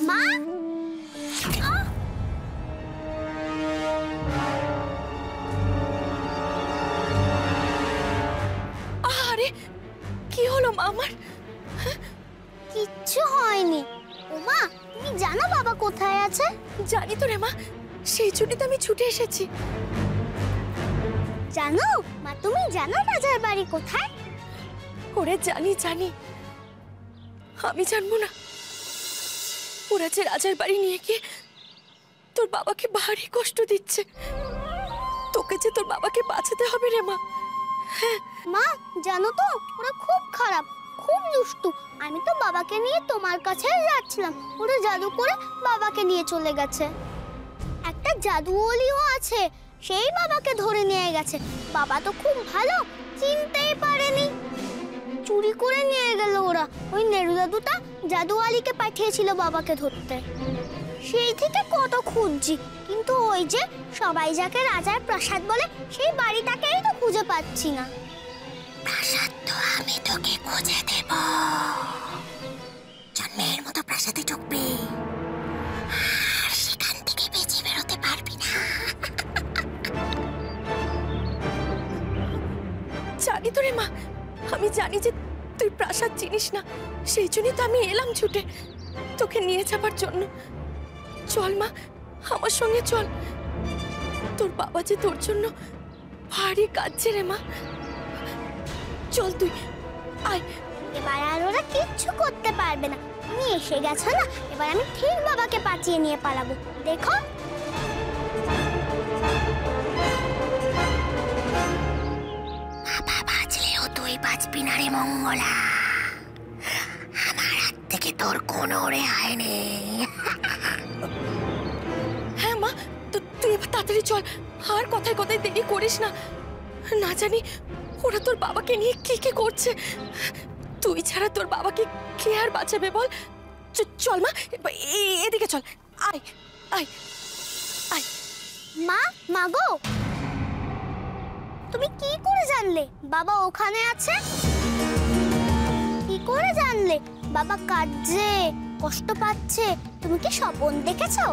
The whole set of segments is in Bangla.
মা, আরে কি হলো মা আমার? কিচ্ছু হয়নি। ওমা, তুমি জানো বাবা কোথায় আছে? জানি তো রে মা, সেই জন্যই তো আমি ছুটে এসেছি। জানো মা, তুমি জানো রাজার বাড়ি কোথায়? ওরে জানি জানি, আমি জানবো না? ওরা যে রাজার বাড়ি নিয়ে গিয়ে তোর বাবাকে ভারী কষ্ট দিচ্ছে। তোকে যে তোর বাবাকে বাঁচাতে হবে রে মা। মা জানো তো, ওরা খুব খারাপ, খুব দুষ্টু। আমি তো বাবাকে নিয়ে তোমার কাছে যাচ্ছিলাম, ওরা জাদু করে বাবাকে নিয়ে চলে গেছে। একটা জাদুওলিও আছে, সেই বাবাকে ধরে নিয়ে গেছে। বাবা তো খুব ভালো, চিনতেই পারেনি। চুরি করে নিয়ে গেল ওরা। ওই নেড়ু দাদুটা জাদুওয়ালিকে পাঠিয়েছিল বাবাকে ধরতে। সেই থেকে কত খুঁজছি, কিন্তু ওই যে সবাই যাকে রাজার প্রাসাদ বলে, সেই বাড়িটাকেই তো খুঁজে পাচ্ছি না। প্রাসাদ তো আমি তোকে খুঁজে দেব। জন্মের মতো প্রাসাদে ঢুকবি, আর সেখান থেকে বেঁচে বেরোতে পারবি না। জানি তো রে মা, আমি জানি যে তুই প্রাসাদ চিনিস না। সেই জন্যই তো আমি এলাম ছুটে তোকে নিয়ে যাবার জন্য। চল মা, আমার সঙ্গে চল। তোর বাবা যে তোর জন্য ভারী কাঁদছে রে মা। চল তুই, আয়। এবার আর ওরা কিচ্ছু করতে পারবে না। তুমি এসে গেছো না, এবার আমি ঠিক বাবাকে বাঁচিয়ে নিয়ে পালাবো, দেখো। বাবা বাঁচলেও তুই বাঁচবি না রে মঙ্গলা। আমার হাত থেকে তোর কোনো রেহাই নেই। হ্যাঁ মা, তুই এবার তাড়াতাড়ি চল, আর কথায় কথায় দেরি করিস না। না জানি ওরা তোর বাবাকে নিয়ে কি কি করছে। তুই ছাড়া তোর বাবাকে কে আর বাঁচাবে বল? চল মা, এদিকে চল, আয় আয় আয়। মা, মাগো, তুমি কি করে জানলে বাবা ওখানে আছে? কি করে জানলে বাবা কাঁদছে, কষ্ট পাচ্ছে? তুমি কি স্বপ্ন দেখেছো?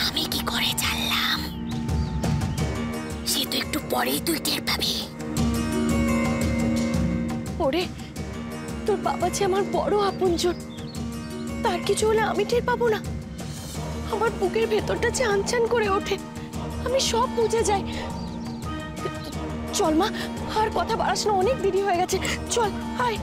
আমি কি করে জানলাম? সে তো একটু পরেই তুই টের পাবি। ওরে, তোর বাবা যে আমার বড় আপনজন, তার কিছু হলে আমি টের পাবো না? আমার বুকের ভেতরটা যে আনচান করে ওঠে, আমি সব বুঝে যাই। চল মা, আর কথা বাড়াস না, অনেক দেরি হয়ে গেছে। চল, আয়।